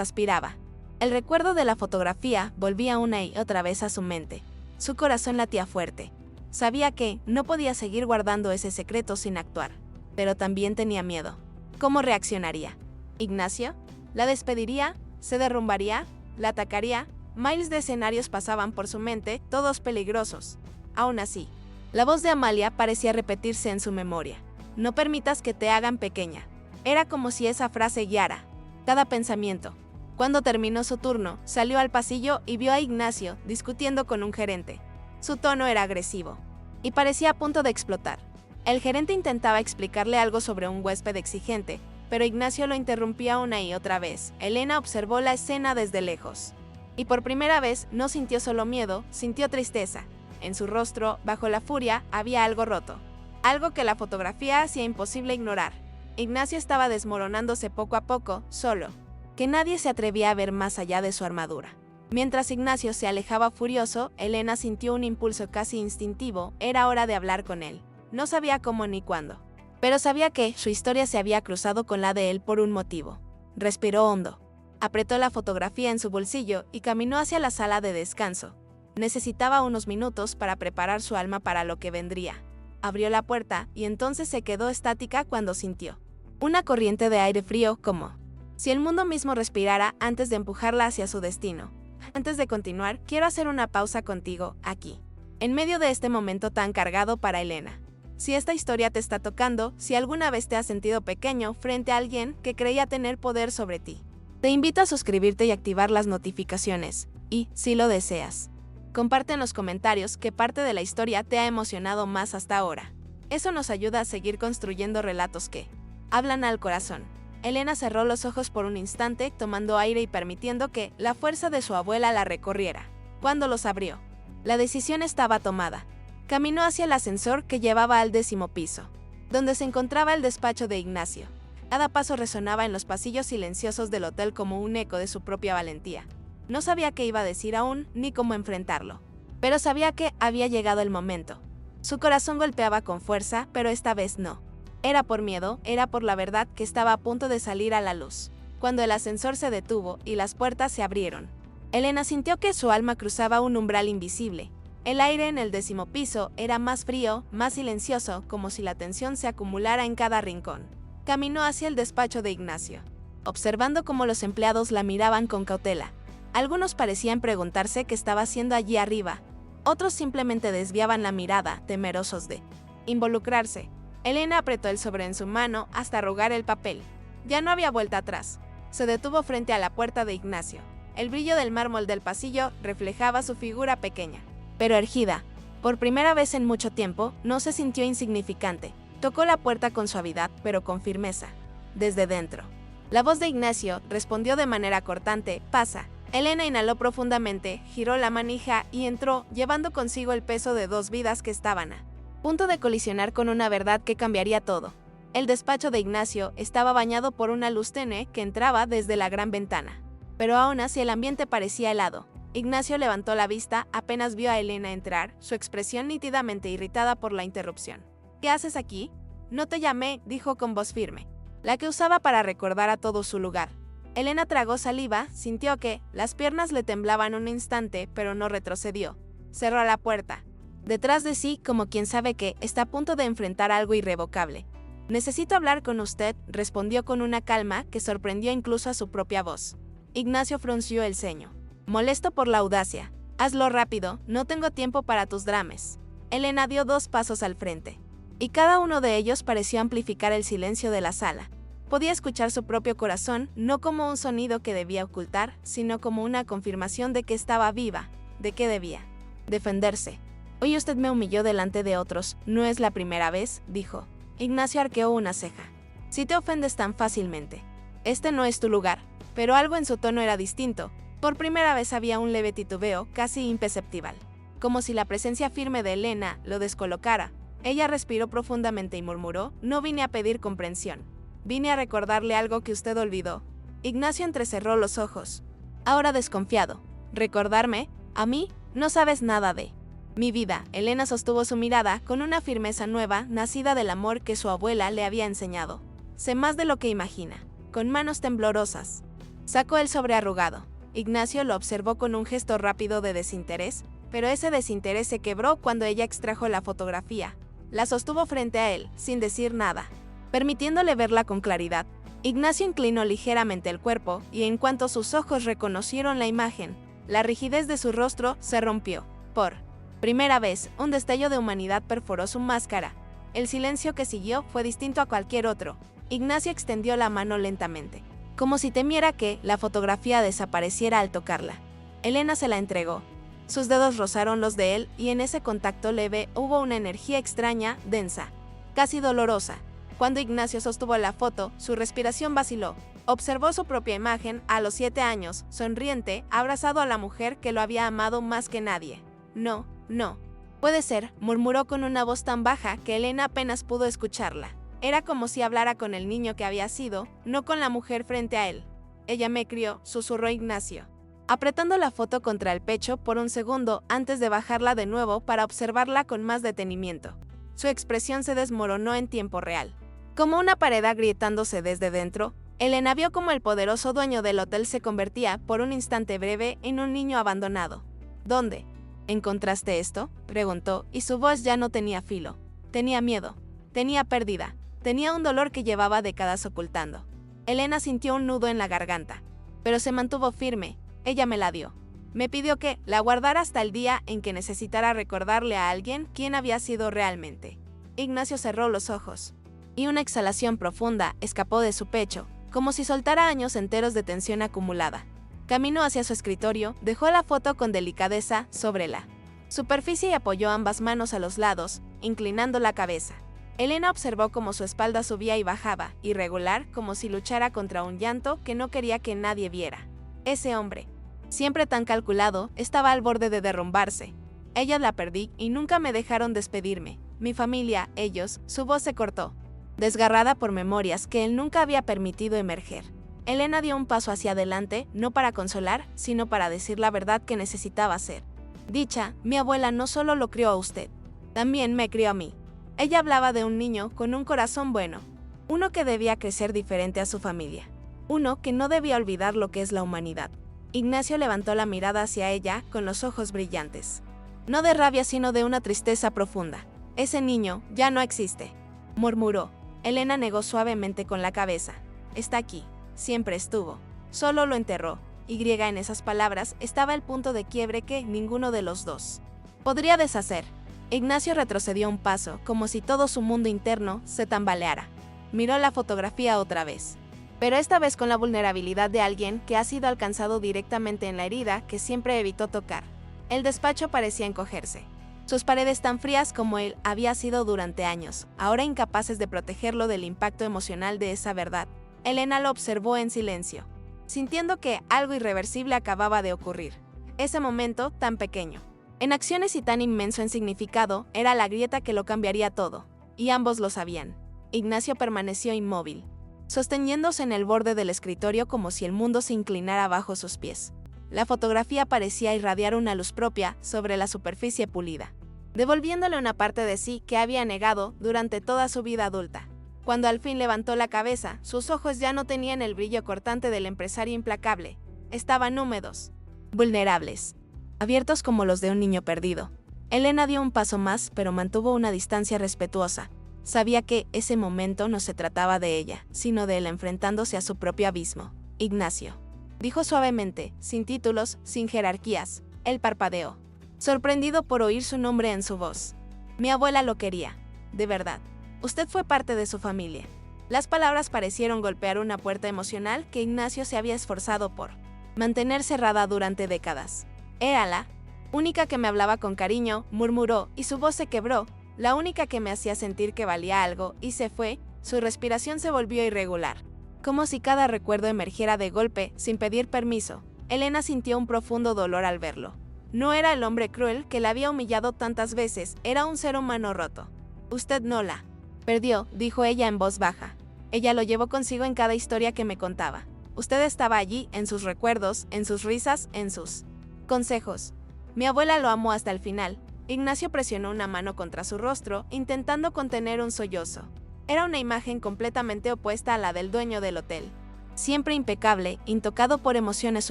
aspiraba. El recuerdo de la fotografía volvía una y otra vez a su mente. Su corazón latía fuerte. Sabía que no podía seguir guardando ese secreto sin actuar, pero también tenía miedo. ¿Cómo reaccionaría? ¿Ignacio? ¿La despediría? ¿Se derrumbaría? ¿La atacaría? Miles de escenarios pasaban por su mente, todos peligrosos. Aún así, la voz de Amalia parecía repetirse en su memoria. No permitas que te hagan pequeña. Era como si esa frase guiara cada pensamiento. Cuando terminó su turno, salió al pasillo y vio a Ignacio discutiendo con un gerente. Su tono era agresivo y parecía a punto de explotar. El gerente intentaba explicarle algo sobre un huésped exigente, pero Ignacio lo interrumpía una y otra vez. Elena observó la escena desde lejos. Y por primera vez no sintió solo miedo, sintió tristeza. En su rostro, bajo la furia, había algo roto. Algo que la fotografía hacía imposible ignorar. Ignacio estaba desmoronándose poco a poco, solo. Que nadie se atrevía a ver más allá de su armadura. Mientras Ignacio se alejaba furioso, Elena sintió un impulso casi instintivo. Era hora de hablar con él. No sabía cómo ni cuándo. Pero sabía que su historia se había cruzado con la de él por un motivo. Respiró hondo. Apretó la fotografía en su bolsillo y caminó hacia la sala de descanso. Necesitaba unos minutos para preparar su alma para lo que vendría. Abrió la puerta y entonces se quedó estática cuando sintió una corriente de aire frío, como si el mundo mismo respirara antes de empujarla hacia su destino. Antes de continuar, quiero hacer una pausa contigo, aquí, en medio de este momento tan cargado para Elena. Si esta historia te está tocando, si alguna vez te has sentido pequeño frente a alguien que creía tener poder sobre ti, te invito a suscribirte y activar las notificaciones. Y, si lo deseas, comparte en los comentarios qué parte de la historia te ha emocionado más hasta ahora. Eso nos ayuda a seguir construyendo relatos que hablan al corazón. Elena cerró los ojos por un instante, tomando aire y permitiendo que la fuerza de su abuela la recorriera. Cuando los abrió, la decisión estaba tomada. Caminó hacia el ascensor que llevaba al 10º piso, donde se encontraba el despacho de Ignacio. Cada paso resonaba en los pasillos silenciosos del hotel como un eco de su propia valentía. No sabía qué iba a decir aún, ni cómo enfrentarlo. Pero sabía que había llegado el momento. Su corazón golpeaba con fuerza, pero esta vez no. Era por miedo, era por la verdad que estaba a punto de salir a la luz. Cuando el ascensor se detuvo y las puertas se abrieron, Elena sintió que su alma cruzaba un umbral invisible. El aire en el 10º piso era más frío, más silencioso, como si la tensión se acumulara en cada rincón. Caminó hacia el despacho de Ignacio, observando cómo los empleados la miraban con cautela. Algunos parecían preguntarse qué estaba haciendo allí arriba. Otros simplemente desviaban la mirada, temerosos de involucrarse. Elena apretó el sobre en su mano hasta arrugar el papel. Ya no había vuelta atrás. Se detuvo frente a la puerta de Ignacio. El brillo del mármol del pasillo reflejaba su figura pequeña, pero erguida. Por primera vez en mucho tiempo, no se sintió insignificante. Tocó la puerta con suavidad, pero con firmeza. Desde dentro, la voz de Ignacio respondió de manera cortante: «Pasa». Elena inhaló profundamente, giró la manija y entró, llevando consigo el peso de 2 vidas que estaban a punto de colisionar con una verdad que cambiaría todo. El despacho de Ignacio estaba bañado por una luz tenue que entraba desde la gran ventana. Pero aún así el ambiente parecía helado. Ignacio levantó la vista apenas vio a Elena entrar, su expresión nítidamente irritada por la interrupción. «¿Qué haces aquí?» «No te llamé», dijo con voz firme, la que usaba para recordar a todos su lugar. Elena tragó saliva, sintió que las piernas le temblaban un instante, pero no retrocedió. Cerró la puerta detrás de sí, como quien sabe que está a punto de enfrentar algo irrevocable. «Necesito hablar con usted», respondió con una calma que sorprendió incluso a su propia voz. Ignacio frunció el ceño, molesto por la audacia. «Hazlo rápido, no tengo tiempo para tus dramas». Elena dio 2 pasos al frente, y cada uno de ellos pareció amplificar el silencio de la sala. Podía escuchar su propio corazón, no como un sonido que debía ocultar, sino como una confirmación de que estaba viva, de que debía defenderse. «Hoy usted me humilló delante de otros, no es la primera vez», dijo. Ignacio arqueó una ceja. «Si te ofendes tan fácilmente, este no es tu lugar». Pero algo en su tono era distinto. Por primera vez había un leve titubeo, casi imperceptible. Como si la presencia firme de Elena lo descolocara. Ella respiró profundamente y murmuró: «No vine a pedir comprensión. Vine a recordarle algo que usted olvidó». Ignacio entrecerró los ojos, ahora desconfiado. «¿Recordarme? ¿A mí? No sabes nada de mi vida». Elena sostuvo su mirada con una firmeza nueva, nacida del amor que su abuela le había enseñado. sé más de lo que imagina. Con manos temblorosas. Sacó el sobre arrugado. Ignacio lo observó con un gesto rápido de desinterés, pero ese desinterés se quebró cuando ella extrajo la fotografía. La sostuvo frente a él, sin decir nada, permitiéndole verla con claridad. Ignacio inclinó ligeramente el cuerpo, y en cuanto sus ojos reconocieron la imagen, la rigidez de su rostro se rompió. Por primera vez, un destello de humanidad perforó su máscara. El silencio que siguió fue distinto a cualquier otro. Ignacio extendió la mano lentamente, como si temiera que la fotografía desapareciera al tocarla. Elena se la entregó. Sus dedos rozaron los de él y en ese contacto leve hubo una energía extraña, densa, casi dolorosa. Cuando Ignacio sostuvo la foto, su respiración vaciló. Observó su propia imagen a los 7 años, sonriente, abrazado a la mujer que lo había amado más que nadie. No, no. Puede ser, murmuró con una voz tan baja que Elena apenas pudo escucharla. Era como si hablara con el niño que había sido, no con la mujer frente a él. Ella me crió, susurró Ignacio, apretando la foto contra el pecho por un segundo antes de bajarla de nuevo para observarla con más detenimiento. Su expresión se desmoronó en tiempo real. Como una pared agrietándose desde dentro, Elena vio como el poderoso dueño del hotel se convertía, por un instante breve, en un niño abandonado. ¿Dónde encontraste esto?, preguntó, y su voz ya no tenía filo. Tenía miedo, tenía pérdida, tenía un dolor que llevaba décadas ocultando. Elena sintió un nudo en la garganta, pero se mantuvo firme. Ella me la dio. Me pidió que la guardara hasta el día en que necesitara recordarle a alguien quién había sido realmente. Ignacio cerró los ojos, y una exhalación profunda escapó de su pecho, como si soltara años enteros de tensión acumulada. Caminó hacia su escritorio, dejó la foto con delicadeza sobre la superficie y apoyó ambas manos a los lados, inclinando la cabeza. Elena observó cómo su espalda subía y bajaba, irregular, como si luchara contra un llanto que no quería que nadie viera. Ese hombre, siempre tan calculado, estaba al borde de derrumbarse. Ella la perdí y nunca me dejaron despedirme. Mi familia, ellos, su voz se cortó, desgarrada por memorias que él nunca había permitido emerger. Elena dio un paso hacia adelante, no para consolar, sino para decir la verdad que necesitaba hacer. Dicha, mi abuela no solo lo crió a usted, también me crió a mí. Ella hablaba de un niño con un corazón bueno, uno que debía crecer diferente a su familia, uno que no debía olvidar lo que es la humanidad. Ignacio levantó la mirada hacia ella con los ojos brillantes. No de rabia, sino de una tristeza profunda. Ese niño ya no existe, murmuró. Elena negó suavemente con la cabeza. Está aquí, siempre estuvo. Solo lo enterró. En esas palabras estaba el punto de quiebre que ninguno de los dos podría deshacer. Ignacio retrocedió un paso, como si todo su mundo interno se tambaleara. Miró la fotografía otra vez, pero esta vez con la vulnerabilidad de alguien que ha sido alcanzado directamente en la herida que siempre evitó tocar. El despacho parecía encogerse. Sus paredes tan frías como él había sido durante años, ahora incapaces de protegerlo del impacto emocional de esa verdad. Elena lo observó en silencio, sintiendo que algo irreversible acababa de ocurrir. Ese momento tan pequeño, en acciones y tan inmenso en significado, era la grieta que lo cambiaría todo, y ambos lo sabían. Ignacio permaneció inmóvil, sosteniéndose en el borde del escritorio como si el mundo se inclinara bajo sus pies. La fotografía parecía irradiar una luz propia sobre la superficie pulida, devolviéndole una parte de sí que había negado durante toda su vida adulta. Cuando al fin levantó la cabeza, sus ojos ya no tenían el brillo cortante del empresario implacable. Estaban húmedos, vulnerables, abiertos como los de un niño perdido. Elena dio un paso más, pero mantuvo una distancia respetuosa. Sabía que ese momento no se trataba de ella, sino de él enfrentándose a su propio abismo. Ignacio, dijo suavemente, sin títulos, sin jerarquías. Él parpadeó, sorprendido por oír su nombre en su voz. Mi abuela lo quería, de verdad. Usted fue parte de su familia. Las palabras parecieron golpear una puerta emocional que Ignacio se había esforzado por mantener cerrada durante décadas. Era la única que me hablaba con cariño, murmuró, y su voz se quebró, la única que me hacía sentir que valía algo, y se fue. Su respiración se volvió irregular, como si cada recuerdo emergiera de golpe, sin pedir permiso. Elena sintió un profundo dolor al verlo. No era el hombre cruel que la había humillado tantas veces, era un ser humano roto. Usted no la perdió, dijo ella en voz baja. Ella lo llevó consigo en cada historia que me contaba. Usted estaba allí, en sus recuerdos, en sus risas, en sus consejos. Mi abuela lo amó hasta el final. Ignacio presionó una mano contra su rostro, intentando contener un sollozo. Era una imagen completamente opuesta a la del dueño del hotel. Siempre impecable, intocado por emociones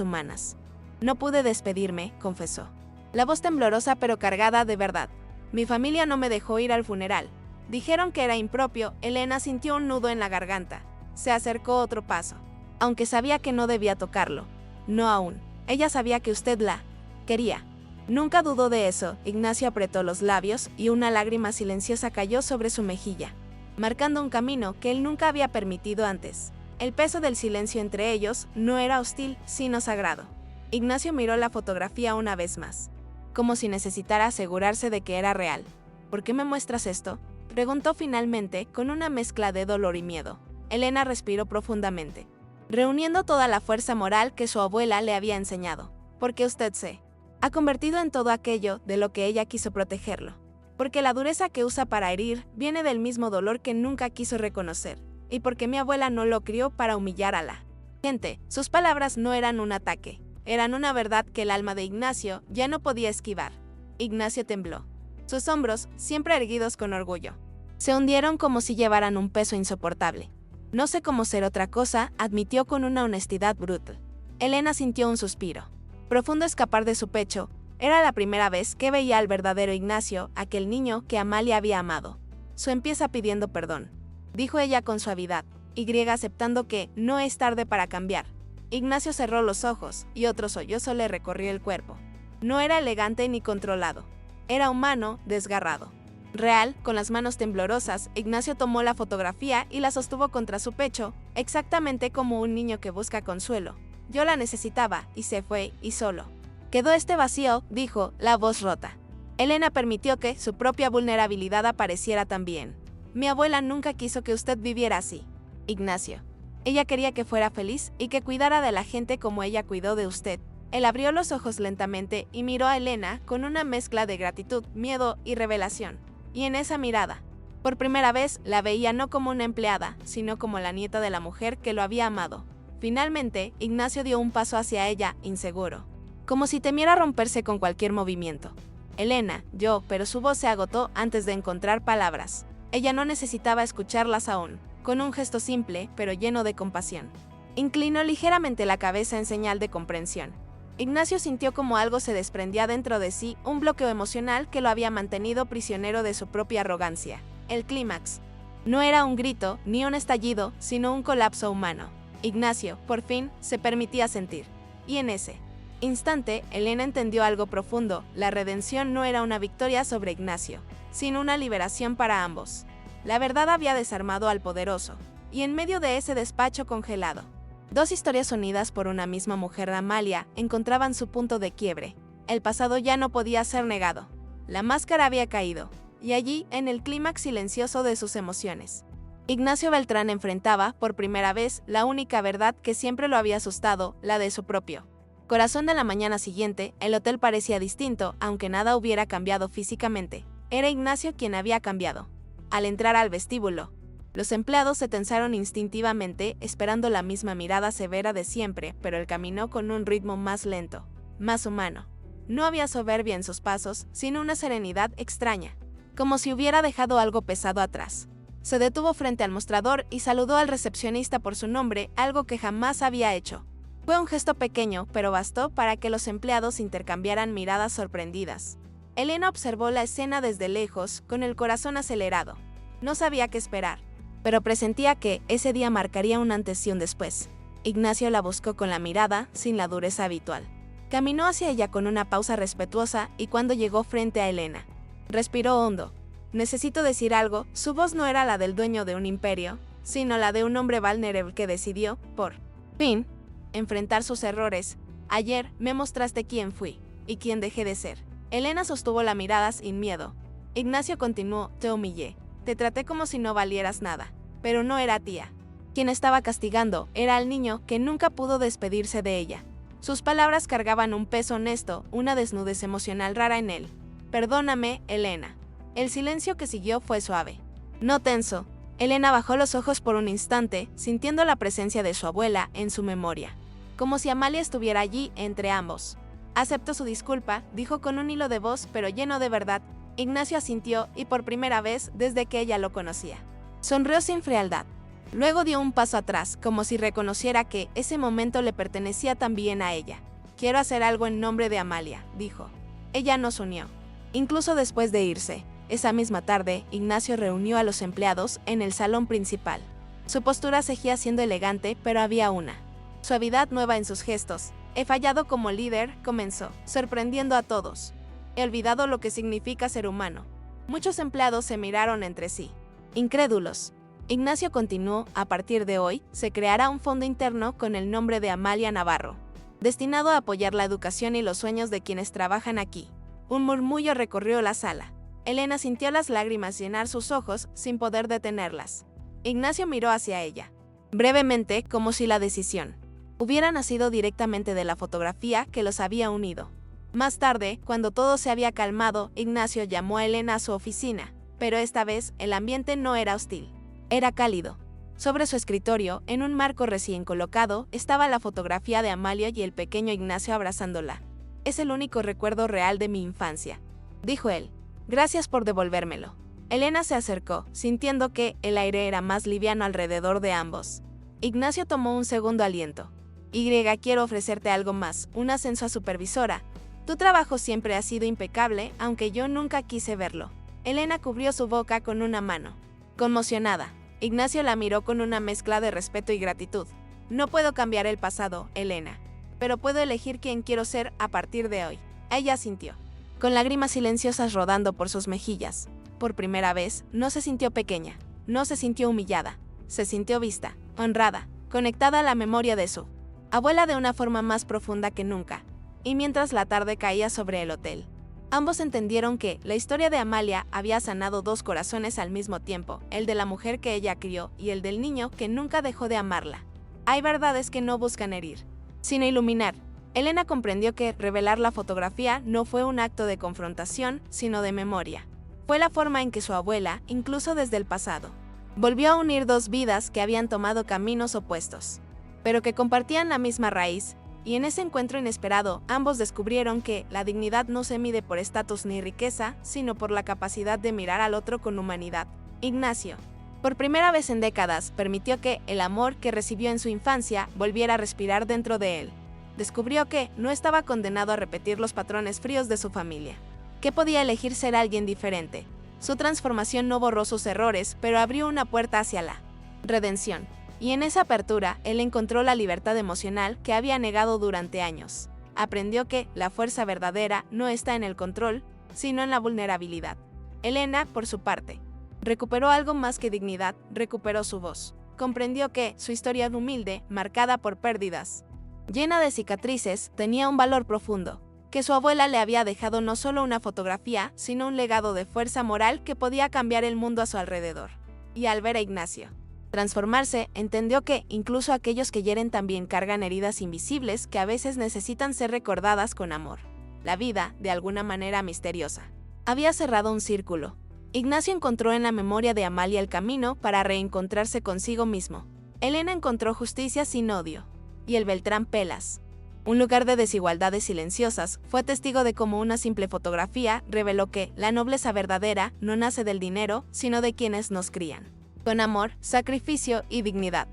humanas. No pude despedirme, confesó. La voz temblorosa pero cargada de verdad. Mi familia no me dejó ir al funeral. Dijeron que era impropio. Elena sintió un nudo en la garganta. Se acercó otro paso. Aunque sabía que no debía tocarlo. No aún. Ella sabía que usted la quería. Nunca dudó de eso. Ignacio apretó los labios y una lágrima silenciosa cayó sobre su mejilla, marcando un camino que él nunca había permitido antes. El peso del silencio entre ellos no era hostil, sino sagrado. Ignacio miró la fotografía una vez más, como si necesitara asegurarse de que era real. ¿Por qué me muestras esto?, preguntó finalmente, con una mezcla de dolor y miedo. Elena respiró profundamente, reuniendo toda la fuerza moral que su abuela le había enseñado. Porque usted se ha convertido en todo aquello de lo que ella quiso protegerlo. Porque la dureza que usa para herir viene del mismo dolor que nunca quiso reconocer. Y porque mi abuela no lo crió para humillar a la gente. Sus palabras no eran un ataque, eran una verdad que el alma de Ignacio ya no podía esquivar. Ignacio tembló. Sus hombros, siempre erguidos con orgullo, se hundieron como si llevaran un peso insoportable. No sé cómo ser otra cosa, admitió con una honestidad brutal. Elena sintió un suspiro profundo escapar de su pecho. Era la primera vez que veía al verdadero Ignacio, aquel niño que Amalia había amado. Su empieza pidiendo perdón, dijo ella con suavidad, y aceptando que no es tarde para cambiar. Ignacio cerró los ojos y otro sollozo le recorrió el cuerpo. No era elegante ni controlado. Era humano, desgarrado. Real, con las manos temblorosas, Ignacio tomó la fotografía y la sostuvo contra su pecho, exactamente como un niño que busca consuelo. Yo la necesitaba, y se fue, y solo quedó este vacío, dijo, la voz rota. Elena permitió que su propia vulnerabilidad apareciera también. Mi abuela nunca quiso que usted viviera así, Ignacio. Ella quería que fuera feliz y que cuidara de la gente como ella cuidó de usted. Él abrió los ojos lentamente y miró a Elena con una mezcla de gratitud, miedo y revelación. Y en esa mirada, por primera vez, la veía no como una empleada, sino como la nieta de la mujer que lo había amado. Finalmente, Ignacio dio un paso hacia ella, inseguro, como si temiera romperse con cualquier movimiento. Elena, pero su voz se agotó antes de encontrar palabras. Ella no necesitaba escucharlas aún. Con un gesto simple, pero lleno de compasión, inclinó ligeramente la cabeza en señal de comprensión. Ignacio sintió como algo se desprendía dentro de sí, un bloqueo emocional que lo había mantenido prisionero de su propia arrogancia. El clímax no era un grito ni un estallido, sino un colapso humano. Ignacio, por fin, se permitía sentir. Y en ese instante, Elena entendió algo profundo. La redención no era una victoria sobre Ignacio, sino una liberación para ambos. La verdad había desarmado al poderoso, y en medio de ese despacho congelado, dos historias unidas por una misma mujer, Amalia, encontraban su punto de quiebre. El pasado ya no podía ser negado. La máscara había caído, y allí, en el clímax silencioso de sus emociones, Ignacio Beltrán enfrentaba, por primera vez, la única verdad que siempre lo había asustado, la de su propio corazón. De la mañana siguiente, el hotel parecía distinto, aunque nada hubiera cambiado físicamente. Era Ignacio quien había cambiado. Al entrar al vestíbulo, los empleados se tensaron instintivamente, esperando la misma mirada severa de siempre, pero él caminó con un ritmo más lento, más humano. No había soberbia en sus pasos, sino una serenidad extraña, como si hubiera dejado algo pesado atrás. Se detuvo frente al mostrador y saludó al recepcionista por su nombre, algo que jamás había hecho. Fue un gesto pequeño, pero bastó para que los empleados intercambiaran miradas sorprendidas. Elena observó la escena desde lejos, con el corazón acelerado. No sabía qué esperar, pero presentía que ese día marcaría un antes y un después. Ignacio la buscó con la mirada, sin la dureza habitual. Caminó hacia ella con una pausa respetuosa y cuando llegó frente a Elena, respiró hondo. Necesito decir algo. Su voz no era la del dueño de un imperio, sino la de un hombre vulnerable que decidió, por fin, enfrentar sus errores. Ayer me mostraste quién fui y quién dejé de ser. Elena sostuvo la mirada sin miedo. Ignacio continuó, te humillé. Te traté como si no valieras nada. Pero no era tía quien estaba castigando, era al niño que nunca pudo despedirse de ella. Sus palabras cargaban un peso honesto, una desnudez emocional rara en él. Perdóname, Elena. El silencio que siguió fue suave, no tenso. Elena bajó los ojos por un instante, sintiendo la presencia de su abuela en su memoria, como si Amalia estuviera allí entre ambos. Acepto su disculpa, dijo con un hilo de voz pero lleno de verdad. Ignacio asintió y por primera vez desde que ella lo conocía, Sonrió sin frialdad. Luego dio un paso atrás, como si reconociera que ese momento le pertenecía también a ella. Quiero hacer algo en nombre de Amalia, dijo. Ella nos unió. Incluso después de irse, esa misma tarde, Ignacio reunió a los empleados en el salón principal. Su postura seguía siendo elegante, pero había una suavidad nueva en sus gestos. He fallado como líder, comenzó, sorprendiendo a todos. He olvidado lo que significa ser humano. Muchos empleados se miraron entre sí, incrédulos. Ignacio continuó, a partir de hoy, se creará un fondo interno con el nombre de Amalia Navarro, destinado a apoyar la educación y los sueños de quienes trabajan aquí. Un murmullo recorrió la sala. Elena sintió las lágrimas llenar sus ojos sin poder detenerlas. Ignacio miró hacia ella, brevemente, como si la decisión hubiera nacido directamente de la fotografía que los había unido. Más tarde, cuando todo se había calmado, Ignacio llamó a Elena a su oficina, pero esta vez el ambiente no era hostil. Era cálido. Sobre su escritorio, en un marco recién colocado, estaba la fotografía de Amalia y el pequeño Ignacio abrazándola. Es el único recuerdo real de mi infancia, dijo él. Gracias por devolvérmelo. Elena se acercó, sintiendo que el aire era más liviano alrededor de ambos. Ignacio tomó un segundo aliento. Quiero ofrecerte algo más, un ascenso a supervisora. Tu trabajo siempre ha sido impecable, aunque yo nunca quise verlo. Elena cubrió su boca con una mano. Conmocionada, Ignacio la miró con una mezcla de respeto y gratitud. No puedo cambiar el pasado, Elena, pero puedo elegir quién quiero ser a partir de hoy. Ella asintió, con lágrimas silenciosas rodando por sus mejillas. Por primera vez, no se sintió pequeña, no se sintió humillada, se sintió vista, honrada, conectada a la memoria de su abuela de una forma más profunda que nunca. Y mientras la tarde caía sobre el hotel, ambos entendieron que la historia de Amalia había sanado dos corazones al mismo tiempo, el de la mujer que ella crió y el del niño que nunca dejó de amarla. Hay verdades que no buscan herir, sino iluminar. Elena comprendió que revelar la fotografía no fue un acto de confrontación, sino de memoria. Fue la forma en que su abuela, incluso desde el pasado, volvió a unir dos vidas que habían tomado caminos opuestos, pero que compartían la misma raíz. Y en ese encuentro inesperado, ambos descubrieron que la dignidad no se mide por estatus ni riqueza, sino por la capacidad de mirar al otro con humanidad. Ignacio, por primera vez en décadas, permitió que el amor que recibió en su infancia volviera a respirar dentro de él. Descubrió que no estaba condenado a repetir los patrones fríos de su familia, que podía elegir ser alguien diferente. Su transformación no borró sus errores, pero abrió una puerta hacia la redención. Y en esa apertura, él encontró la libertad emocional que había negado durante años. Aprendió que la fuerza verdadera no está en el control, sino en la vulnerabilidad. Elena, por su parte, recuperó algo más que dignidad, recuperó su voz. Comprendió que su historia humilde, marcada por pérdidas, llena de cicatrices, tenía un valor profundo, que su abuela le había dejado no solo una fotografía, sino un legado de fuerza moral que podía cambiar el mundo a su alrededor. Y al ver a Ignacio transformarse, entendió que incluso aquellos que hieren también cargan heridas invisibles que a veces necesitan ser recordadas con amor. La vida, de alguna manera misteriosa, había cerrado un círculo. Ignacio encontró en la memoria de Amalia el camino para reencontrarse consigo mismo. Elena encontró justicia sin odio. Y el Beltrán Pelas, un lugar de desigualdades silenciosas, fue testigo de cómo una simple fotografía reveló que la nobleza verdadera no nace del dinero, sino de quienes nos crían con amor, sacrificio y dignidad.